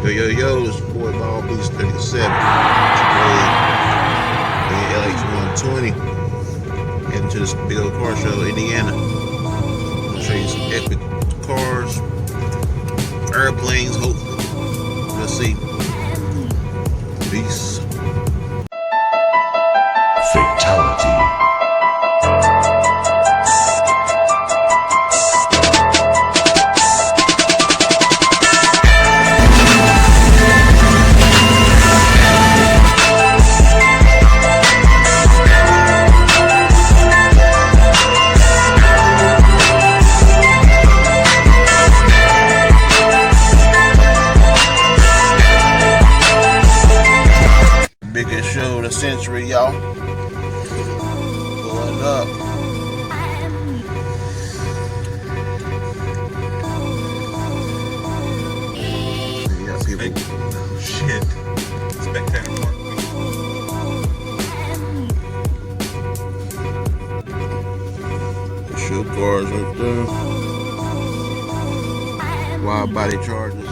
Yo, it's your boy Ball Beast 37. LH 120. Heading to this big old car show, Indiana. I'll show you some epic cars, airplanes, hopefully. Let's see. Peace. Fatality. Biggest show of the century, y'all. Pulling up. Yeah, people. Shit. Spectator Park. Show cars right there. Wide body chargers.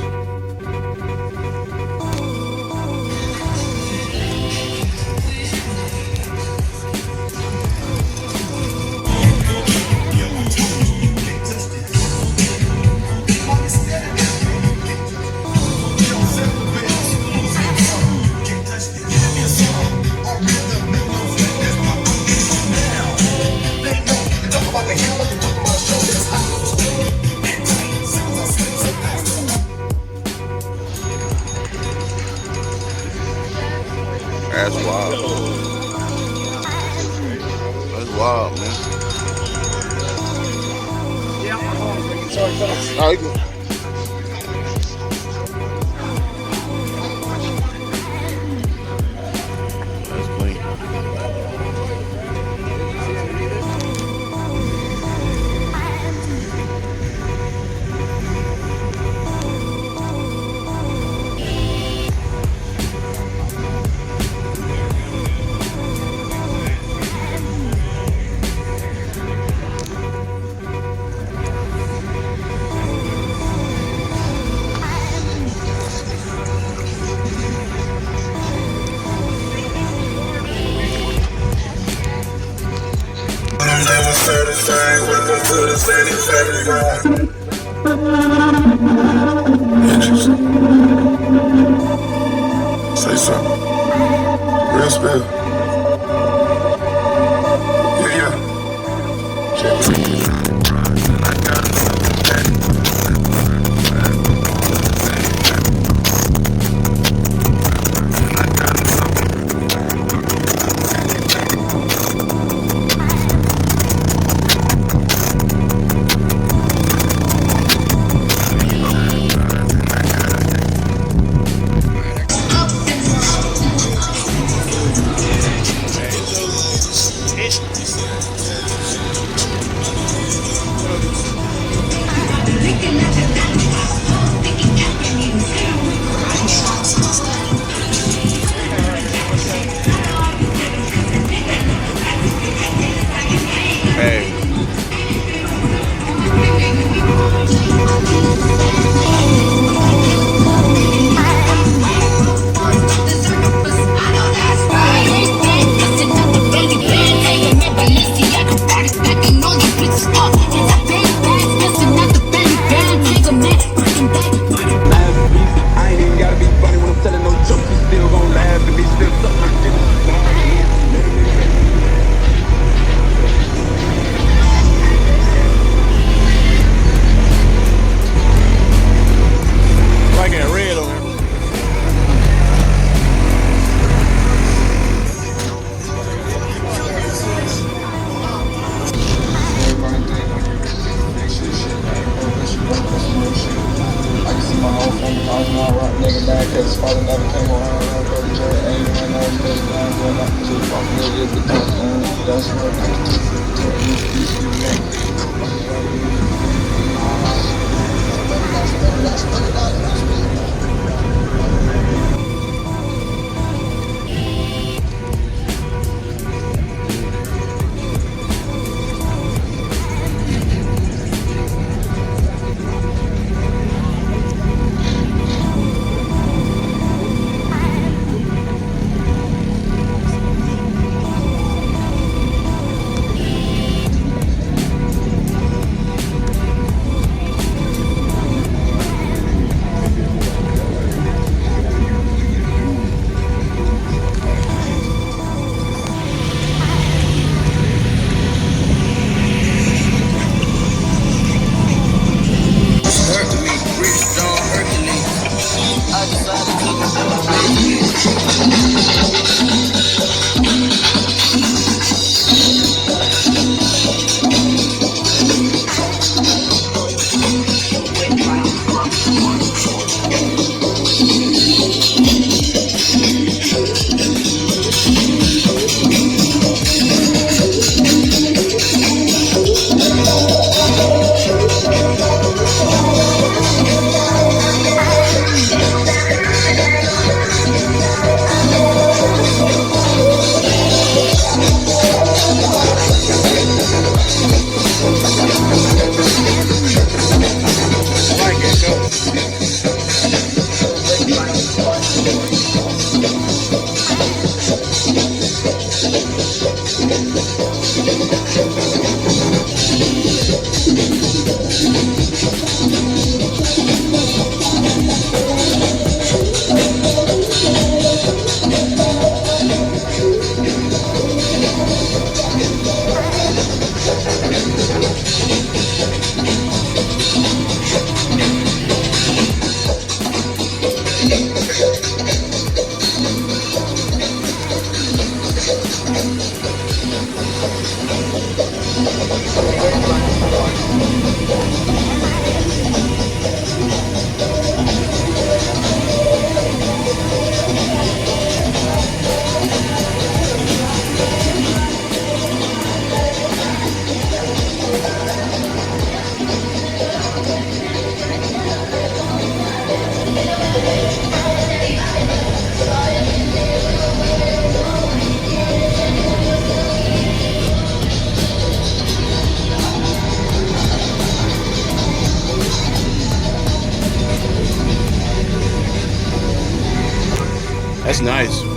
That's wild. That's wild, man. Oh, you can. That's clean. Interesting. Say something. Real spill. Yeah. Check. Hey. I ain't even gotta be funny when I'm telling no jokes. You still gon' laugh and be still something. I got red on there. I can see my whole family calling out rock nigga back cause his father never came around. I go to jail, ain't when I was dead, down, going up to the fucking nigga, the touchdown. That's what That's nice.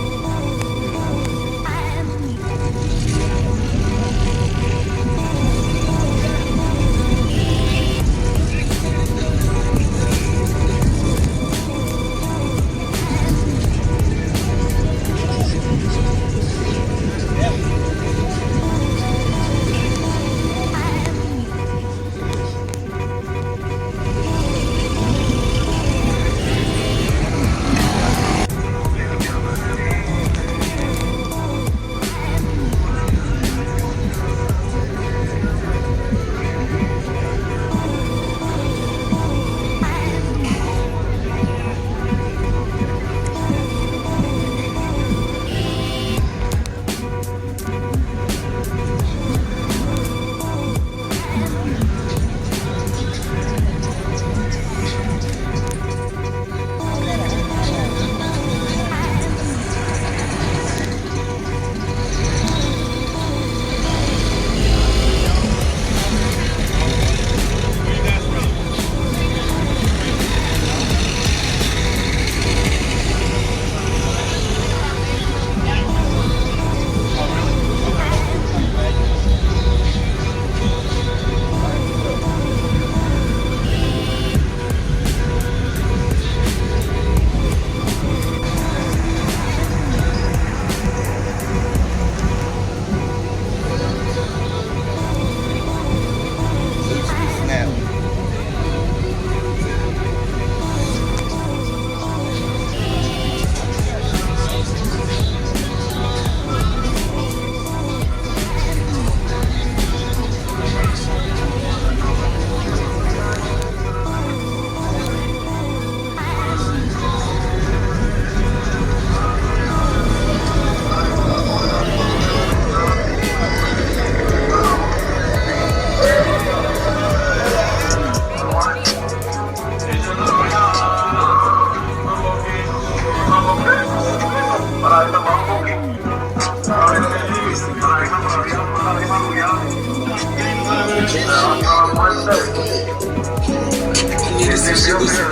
This shit was